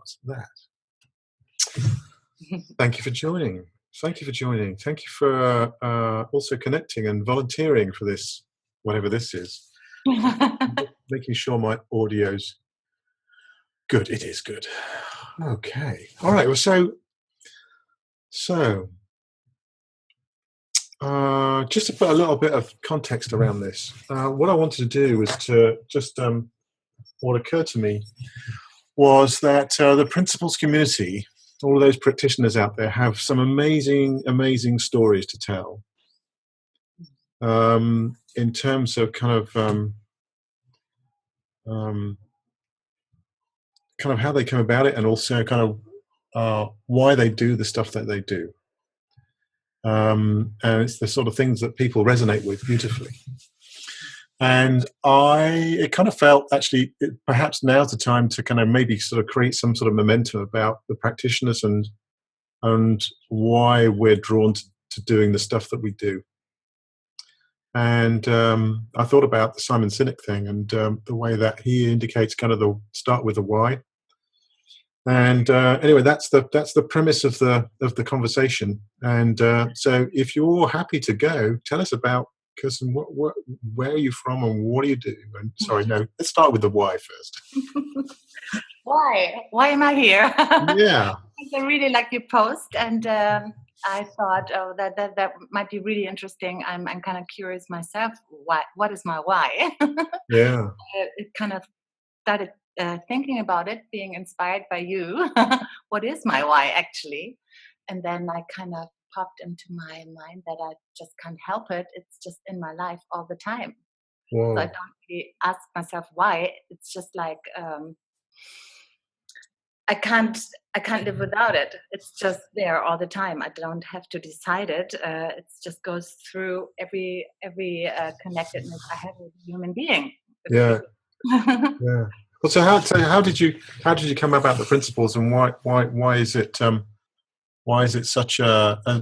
What's that? Thank you for joining. Thank you for joining. Thank you for also connecting and volunteering for this, whatever this is. Making sure my audio's good. It is good. Okay. All right. Well, just to put a little bit of context around this, what I wanted to do was to just what occurred to me was that the principles community, all of those practitioners out there, have some amazing, amazing stories to tell in terms of kind of how they come about it, and also kind of why they do the stuff that they do. And it's the sort of things that people resonate with beautifully. And it kind of felt actually perhaps now's the time to kind of maybe sort of create some sort of momentum about the practitioners and why we're drawn to doing the stuff that we do. And I thought about the Simon Sinek thing and the way that he indicates kind of the start with the why. And anyway, that's the premise of the conversation. And so, if you're happy to go, tell us about Kerstin. Where are you from, and what do you do? And sorry, no, let's start with the why first. Why? Why am I here? Yeah, I really like your post, and I thought, oh, that might be really interesting. I'm kind of curious myself. What is my why? yeah. It kind of started thinking about it, being inspired by you. What is my why actually? And then I kind of popped into my mind that I just can't help it. It's just in my life all the time. Whoa. So I don't really ask myself why. It's just like I can't live without it. It's just there all the time. I don't have to decide it. It just goes through every connectedness I have with a human being. Yeah. Yeah. Well, so how did you come about the principles, and why is it such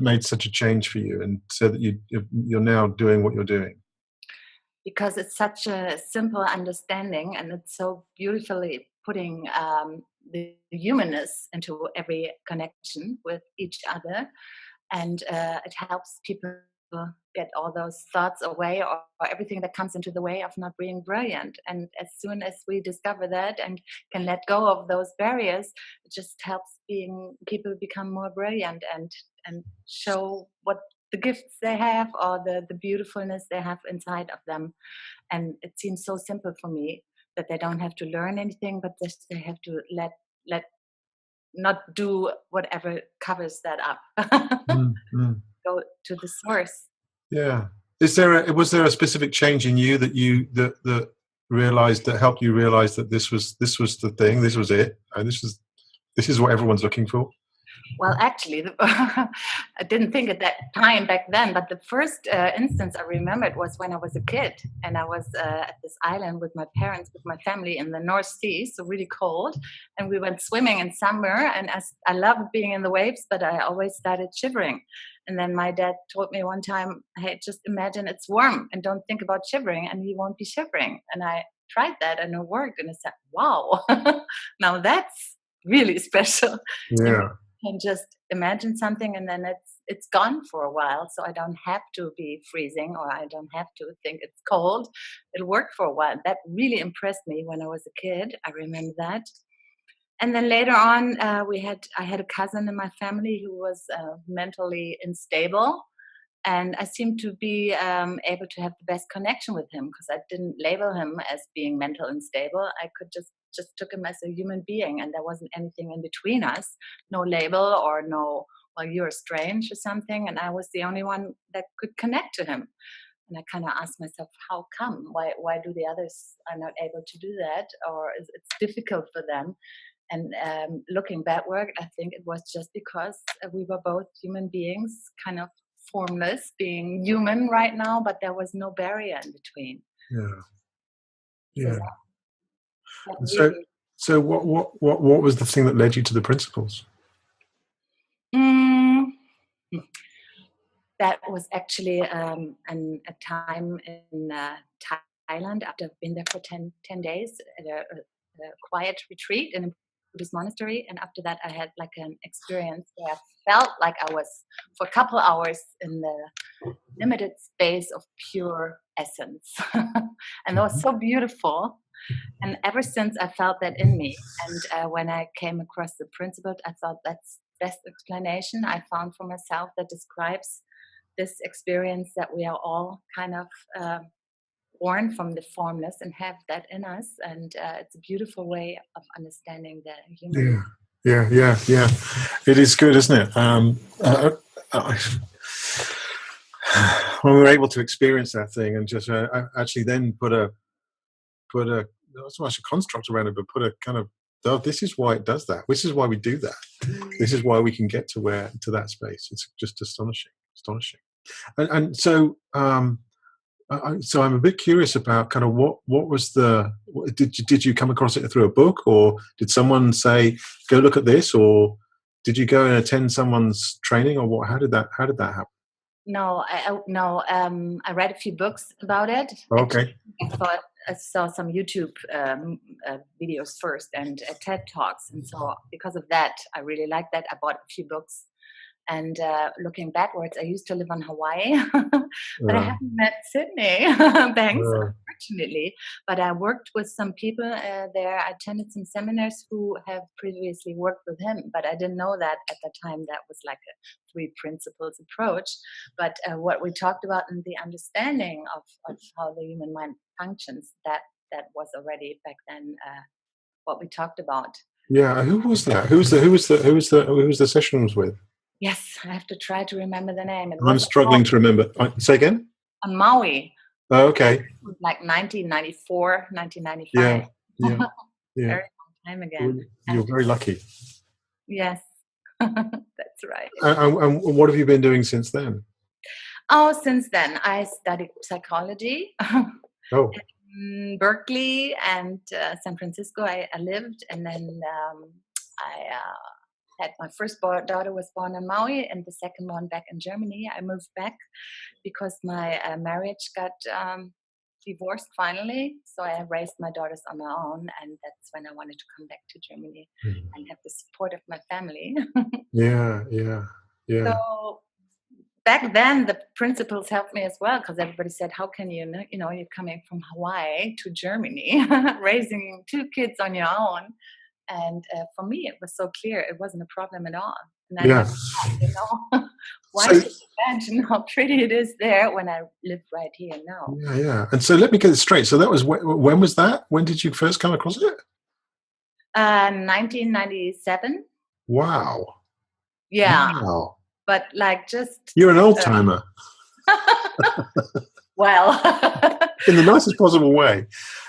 made such a change for you, and so that you're now doing what you're doing? Because it's such a simple understanding, and it's so beautifully putting the humanness into every connection with each other, and it helps people get all those thoughts away, or everything that comes into the way of not being brilliant. And as soon as we discover that and can let go of those barriers, it just helps people become more brilliant and show what the gifts they have, or the beautifulness they have inside of them. And it seems so simple for me that they don't have to learn anything, but just they have to let not do whatever covers that up. Go to the source. Yeah. Was there a specific change in you that realized, that helped you realize that this was the thing, this was it, and this is what everyone's looking for? Well, actually, I didn't think at that time back then, but the first instance I remembered was when I was a kid, and I was at this island with my parents, with my family in the North Sea, so really cold, and we went swimming in summer, and I loved being in the waves, but I always started shivering. And then my dad told me one time, hey, just imagine it's warm and don't think about shivering, and you won't be shivering. And I tried that, and it worked, and I said, wow, now that's really special. Yeah. And just imagine something, and then it's gone for a while, so I don't have to be freezing, or I don't have to think it's cold. It'll work for a while. That really impressed me when I was a kid. I remember that. And then later on, I had a cousin in my family who was mentally unstable, and I seemed to be able to have the best connection with him because I didn't label him as being mental unstable. I could just took him as a human being, and there wasn't anything in between us, no label or no, well, you're strange or something. And I was the only one that could connect to him. And I kind of asked myself, how come? Why do the others are not able to do that, or is it's difficult for them? And looking backward, I think it was just because we were both human beings, kind of formless, being human right now, but there was no barrier in between. Yeah. So what was the thing that led you to the principles? That was actually a time in Thailand, after I've been there for 10 days at a quiet retreat in a Buddhist monastery, and after that I had like an experience where I felt like I was for a couple hours in the limited space of pure essence. And that was so beautiful. And ever since I felt that in me. And when I came across the principle, I thought that's the best explanation I found for myself that describes this experience that we are all kind of born from the formless and have that in us. And it's a beautiful way of understanding the human. Yeah. It is good, isn't it? When we were able to experience that thing and just actually then put a not so much a construct around it, but put a kind of, oh, this is why it does that. This is why we do that. This is why we can get to that space. It's just astonishing. And so, so I'm a bit curious about kind of what was did you come across it through a book, or did someone say, go look at this, or did you go and attend someone's training, or what? How did that happen? No, I read a few books about it. Okay. Actually, I saw some YouTube videos first and TED Talks. And so because of that, I really liked that. I bought a few books. And looking backwards, I used to live on Hawaii, but I haven't met Sydney Banks, unfortunately. But I worked with some people there. I attended some seminars who have previously worked with him, but I didn't know that at the time. That was like a 3 principles approach. But what we talked about in the understanding of how the human mind functions, that was already back then what we talked about. Yeah, who was that? Who was the sessions with? Yes, I have to try to remember the name. I'm struggling to remember. Say again? On Maui. Oh, okay. Like 1994, 1995. Yeah. Very long time again. You're very lucky. Yes, that's right. And what have you been doing since then? Oh, since then, I studied psychology. Oh. In Berkeley and San Francisco, I lived, and then I had my first daughter was born in Maui, and the second one back in Germany. I moved back because my marriage got divorced finally, so I raised my daughters on my own, and that's when I wanted to come back to Germany and have the support of my family. Yeah. So back then, the principles helped me as well, because everybody said, "How can you? You're coming from Hawaii to Germany, raising 2 kids on your own." And for me, it was so clear it wasn't a problem at all. And I thought, why should I imagine how pretty it is there when I live right here now? Yeah. And so let me get it straight. So that was when was that? When did you first come across it? 1997. Wow. Yeah. Wow. But like just... You're an old timer. Well... in the nicest possible way.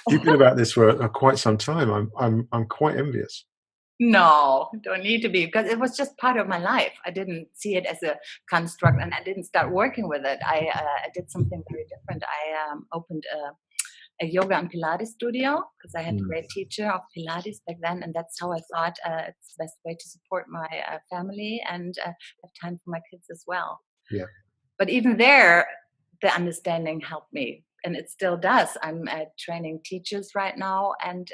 You've been about this for quite some time. I'm quite envious. No, don't need to be, because it was just part of my life. I didn't see it as a construct, and I didn't start working with it. I did something very different. I opened a yoga and Pilates studio because I had a great teacher of Pilates back then, and that's how I thought it's the best way to support my family and have time for my kids as well. Yeah. But even there, the understanding helped me. And it still does. I'm training teachers right now, and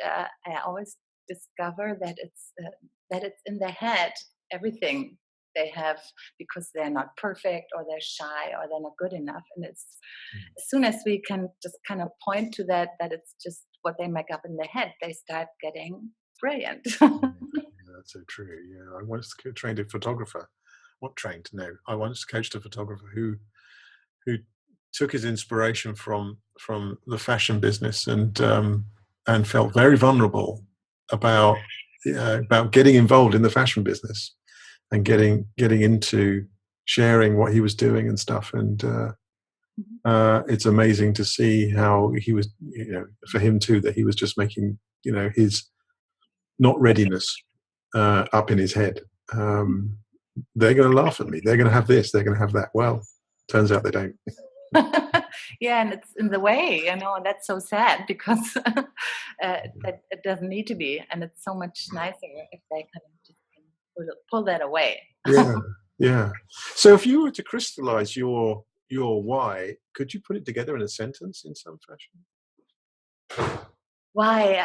I always discover that it's in their head, everything they have, because they're not perfect, or they're shy, or they're not good enough. And it's as soon as we can just kind of point to that it's just what they make up in their head, they start getting brilliant. Yeah, that's so true. Yeah, I once trained a photographer. Not trained, no. I once coached a photographer who took his inspiration from the fashion business and felt very vulnerable about getting involved in the fashion business and getting into sharing what he was doing and stuff. And it's amazing to see how he was, for him too, that he was just making, his not readiness up in his head. They're going to laugh at me. They're going to have this. They're going to have that. Well, turns out they don't. Yeah, and it's in the way, and that's so sad, because that it doesn't need to be, and it's so much nicer if they kind of just pull that away. Yeah. So if you were to crystallize your why, could you put it together in a sentence in some fashion? Why?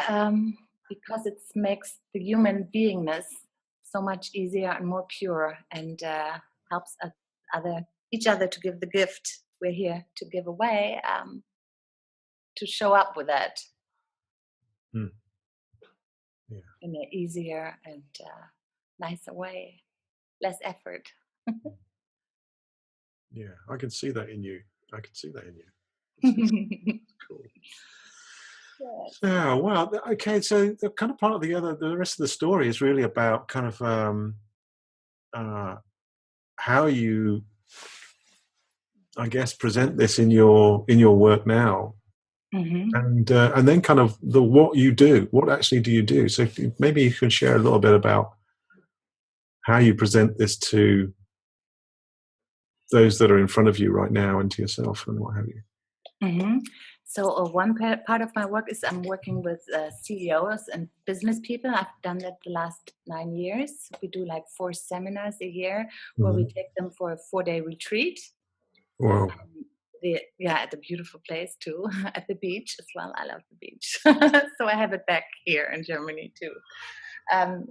because it makes the human beingness so much easier and more pure, and helps each other to give the gift we're here to give away, to show up with that Mm. Yeah. in an easier and nicer way, less effort. Yeah, I can see that in you. I can see that in you. Cool. Yes. Yeah, well, okay. So the kind of part of the rest of the story is really about kind of uh, how you, I guess, present this in your work now, Hmm. and then kind of what you do. What actually do you do? So maybe you can share a little bit about how you present this to those that are in front of you right now, and to yourself, and what have you. Hmm. So one part of my work is I'm working with CEOs and business people. I've done that the last 9 years. We do like 4 seminars a year where we Mhm. take them for a 4-day retreat. Wow. At a beautiful place too, at the beach as well. I love the beach. So I have it back here in Germany too. Um,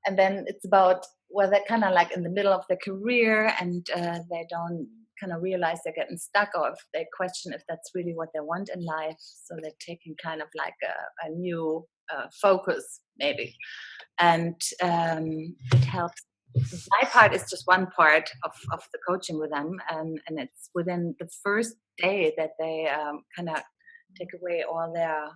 and then it's about, well, they're kind of like in the middle of their career, and they don't kind of realize they're getting stuck, or if they question if that's really what they want in life. So they're taking kind of like a new focus maybe, and it helps. My part is just one part of the coaching with them, and it's within the first day that they kind of take away all their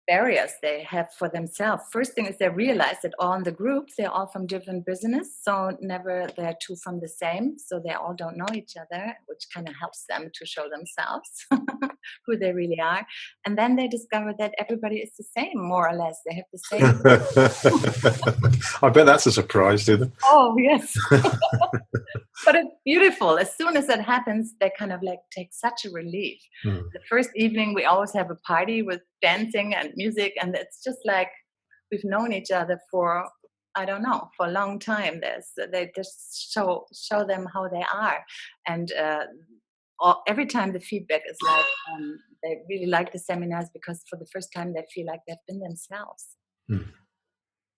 barriers they have for themselves. First thing is they realize that all in the group, they're all from different business, so never they're two from the same, so they all don't know each other, which kind of helps them to show themselves who they really are. And then they discover that everybody is the same, more or less. They have the same. I bet that's a surprise to them. Oh, yes. But it's beautiful. As soon as that happens, they kind of like take such a relief. Mm. The first evening, we always have a party with dancing and music, and it's just like we've known each other for, I don't know, for a long time. They just show them how they are, and every time the feedback is like they really like the seminars because for the first time they feel like they've been themselves. Mm.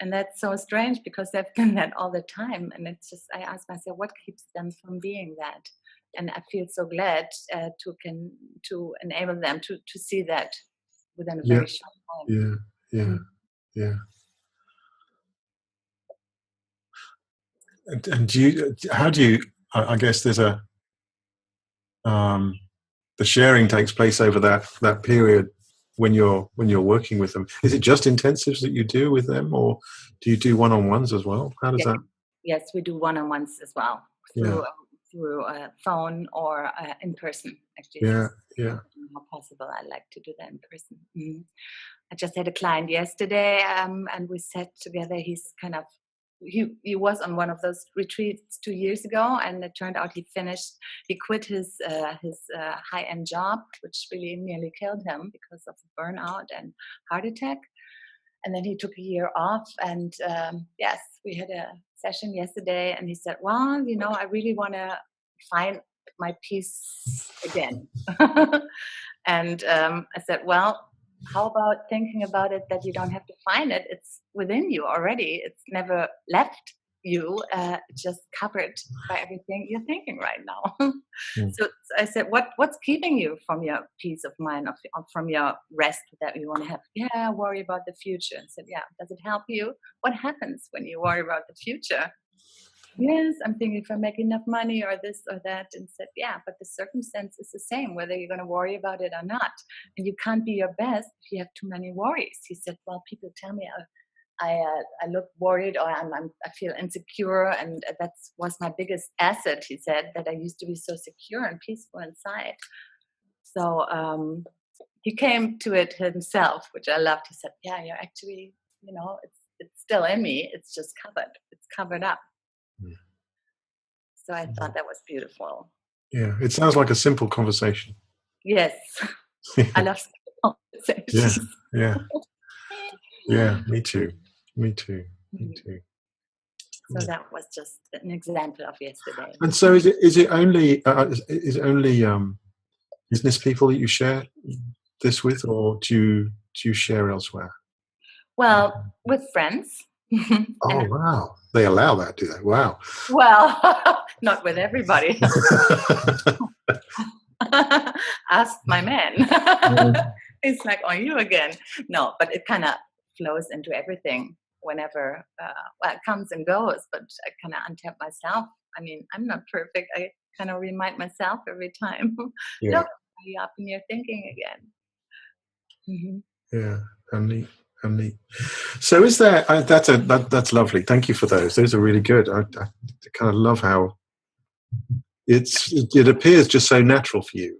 And that's so strange because they've been that all the time. And it's just, I ask myself, what keeps them from being that? And I feel so glad to enable them to see that within a Yeah, very short time. yeah, yeah, Mm. yeah. And do you? How do you? I guess there's a the sharing takes place over that period when you're working with them. Is it just intensives that you do with them, or do you do one-on-ones as well? How does Yeah. that? Yes, we do one-on-ones as well Yeah, through a phone or in person. Actually, yeah, it's yeah. not possible. I like to do that in person. I just had a client yesterday, and we sat together. He was on one of those retreats 2 years ago, and it turned out he quit his high-end job, which really nearly killed him because of burnout and heart attack. And then he took a year off, and yes, we had a session yesterday, and he said, well, I really want to find my peace again. And I said, well, how about thinking about it that you don't have to find it? It's within you already. It's never left you, just covered by everything you're thinking right now. Mm. So I said, what's keeping you from your peace of mind, from your rest that you want to have? Yeah, worry about the future. I said, yeah, does it help you? What happens when you worry about the future? Yes, I'm thinking if I make enough money or this or that. And said, yeah, but the circumstance is the same, whether you're going to worry about it or not. And you can't be your best if you have too many worries. He said, well, people tell me I look worried, or I feel insecure, and that was my biggest asset. He said that I used to be so secure and peaceful inside. So he came to it himself, which I loved. He said, "Yeah, you're actually, it's still in me. It's just covered. It's covered up." Mm. So I thought that was beautiful. Yeah, it sounds like a simple conversation. Yes, I love simple Yeah, conversations. yeah, yeah. Me too. Me too. Me Mhm. too. So Cool. that was just an example of yesterday. And so, is it only business people that you share? this with, or do you share elsewhere? Well, with friends. Oh, And wow. They allow that, do they? Wow. well, not with everybody. Ask my man. It's like, are you again? No, but it kind of flows into everything whenever, well, it comes and goes, but I kind of untap myself. I mean, I'm not perfect. I kind of remind myself every time. Yeah, Look, you up in your thinking again. Hmm. yeah. How neat. How neat. So is there, that's lovely. Thank you for those. Those are really good. I kind of love how it appears just so natural for you,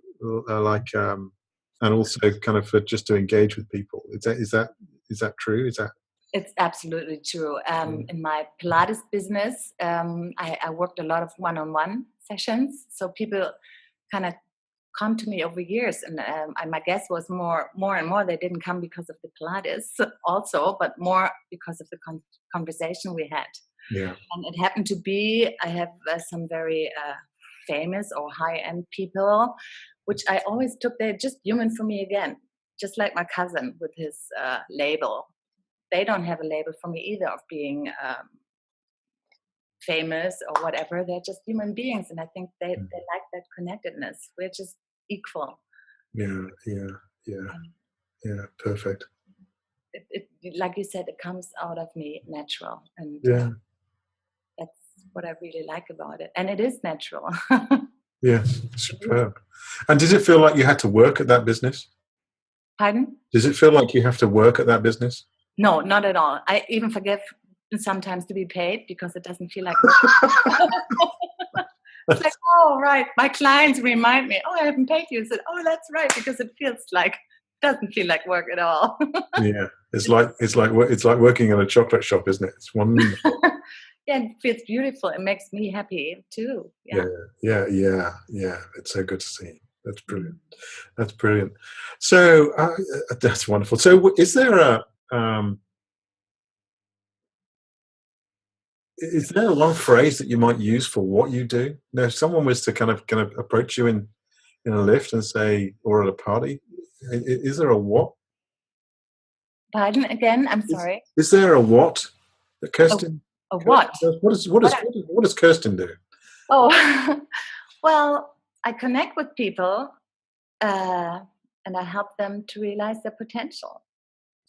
and also kind of for just to engage with people. Is that true? Is that? It's absolutely true. In my Pilates business, I worked a lot of one-on-one sessions. So people kind of come to me over years, and my guess was more and more. They didn't come because of the Pilates, also, but more because of the conversation we had. Yeah. And it happened to be I have some very famous or high-end people, which I always took. They're just human for me again, just like my cousin with his label. They don't have a label for me either of being famous or whatever. They're just human beings, and I think they like that connectedness. We're just equal. Yeah. Yeah. Yeah. And Yeah. Perfect. like you said, it comes out of me natural, and Yeah. that's what I really like about it. And it is natural. Yeah. Superb. And does it feel like you had to work at that business? Pardon? Does it feel like you have to work at that business? No, not at all. I even forget sometimes to be paid because it doesn't feel like work. It's like, oh, right. My clients remind me, oh, I haven't paid you. I said, oh, that's right, because it doesn't feel like work at all. Yeah. It's like working in a chocolate shop, isn't it? It's wonderful. Yeah, it feels beautiful. It makes me happy too. Yeah. Yeah. Yeah. Yeah. Yeah. It's so good to see. That's brilliant. Mhm. That's brilliant. So that's wonderful. So um, is there one phrase that you might use for what you do? Now, if someone was to kind of approach you in a lift and say, or at a party, is there a what? Pardon again? I'm Is, sorry. is there a what that A, Kirsten? a Kirsten what? does? What does Kirsten do? Oh, well, I connect with people uh, and I help them to realize their potential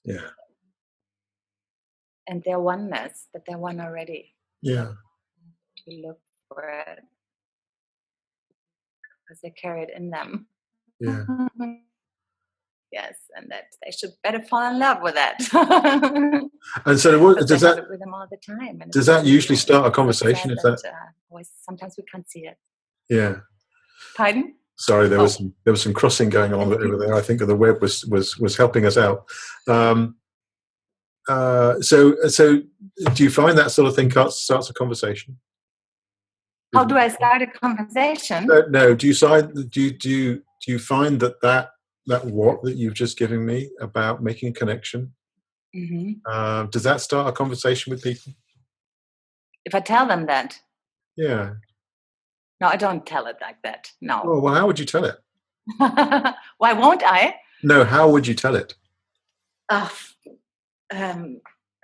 Yeah. and their oneness, that they're one already. Yeah. To look for it because they carry it in them. Yeah. Yes, and that they should better fall in love with that. And so, Because they have it with them all the time. And does it's that usually beautiful. start a It's so conversation? sad If that? that sometimes we can't see it. Yeah. Pardon? Sorry, there was Oh, some crossing going on thank over you. there. I think the web was helping us out. Um, so do you find that sort of thing starts a conversation? How do I start a conversation? No. Do you find that what that you've just given me about making a connection, Hmm. does that start a conversation with people? If I tell them that, Yeah. no, I don't tell it like that. No. Well, how would you tell it? Why won't I? No, how would you tell it? Uh, um,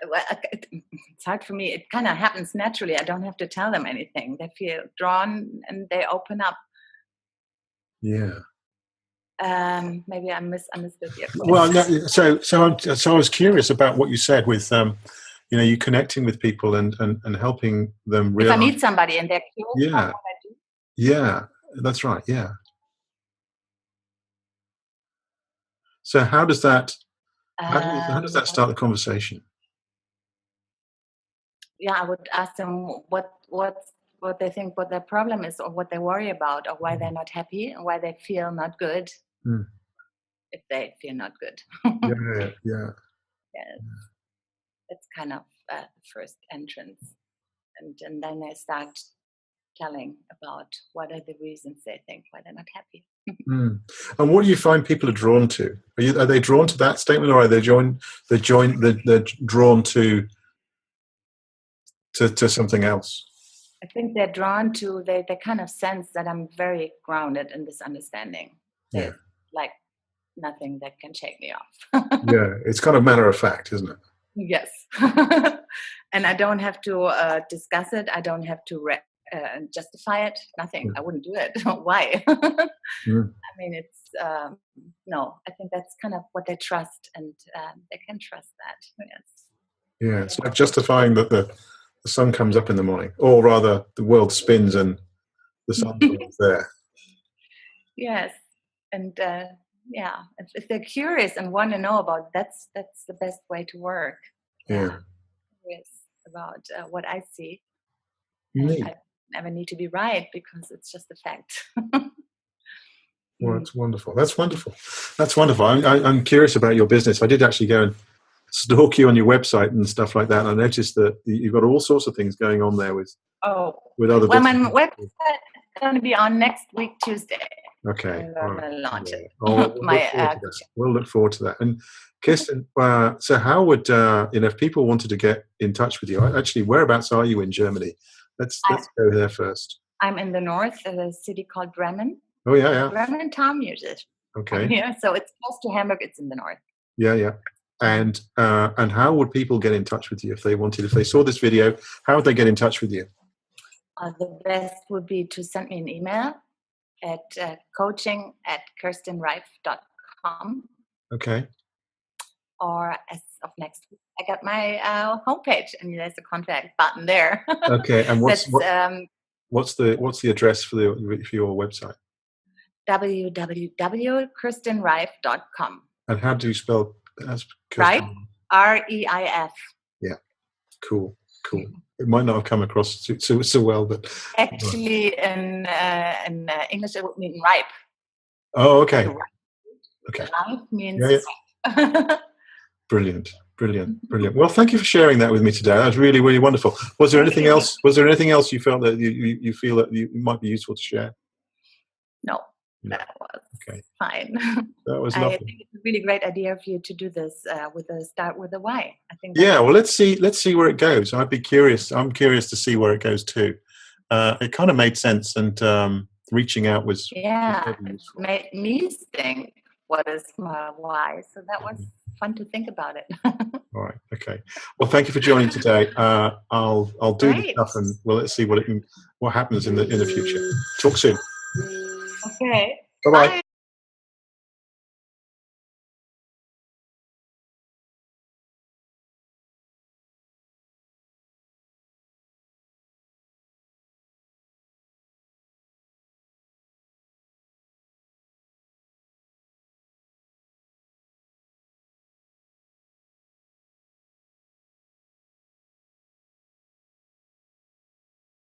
well, it's hard for me. It kind of happens naturally. I don't have to tell them anything. They feel drawn and they open up. Yeah. Maybe I misunderstood your Well, no, question. so I was curious about what you said with you connecting with people and helping them If I realize. meet somebody and they're curious about Yeah. what I do, Yeah. That's right. Yeah. So how does that start the conversation? yeah, I would ask them what they think, what their problem is, or what they worry about, or why they're not happy, and why they feel not good Mm. if they feel not good. Yeah. Yeah. Yeah, that's kind of the first entrance, and then they start telling about what are the reasons they think why they're not happy. Mm. And what do you find people are drawn to? Are they drawn to that statement, or are they're drawn to something else? I think they're drawn to they kind of sense that I'm very grounded in this understanding. Yeah. They like nothing that can shake me off. Yeah, it's kind of matter of fact, isn't it? Yes. And I don't have to discuss it. I don't have to justify it. Nothing. Yeah. I wouldn't do it. Why? Mm. I mean, it's no. I think that's kind of what they trust, and they can trust that. Yes. Yeah, it's like justifying that the sun comes up in the morning, or rather, the world spins and the sun's always there. Yes, and yeah, if they're curious and want to know about, that's the best way to work. Yeah. Yes, about what I see. Neat. I never need to be right because it's just a fact. Well, that's wonderful. That's wonderful. That's wonderful. I'm curious about your business. I did actually go and stalk you on your website and stuff like that. And I noticed that you've got all sorts of things going on there with Oh, other well, bits. my website is going to be on next week, Tuesday. Okay. I'm going to launch it. Oh, we'll look forward to that. And Kerstin, so how would if people wanted to get in touch with you? Actually, whereabouts are you in Germany? Let's go there first. I'm in the north, in a city called Bremen. Oh yeah. Bremen town music. Okay. Yeah, so it's close to Hamburg. It's in the north. Yeah. And how would people get in touch with you if they wanted? If they saw this video, how would they get in touch with you? The best would be to send me an email at coaching@kerstinreif.com. Okay. Or as of next week, I got my homepage, and there's a contact button there. Okay. And what's the address for your website? www.kerstinreif.com. And how do you spell that? Reif? R-E-I-F. Yeah. Cool. It might not have come across so well, but actually in English it would mean ripe. Oh, okay. Like okay. Ripe means Brilliant. Well, thank you for sharing that with me today. That was really, really wonderful. Was there anything else? Was there anything else you felt that you feel that you might be useful to share? No. That was fine. That was I lovely. think it's a really great idea for you to do this start with a why. I think. Yeah. Well, let's see where it goes. I'd be curious. I'm curious to see where it goes too. It kind of made sense, and reaching out was it made me think, what is my why? So that was fun to think about it. All right. Okay. Well, thank you for joining today. I'll do the stuff, and let's see what happens in the future. Talk soon. Okay. Bye-bye. Bye.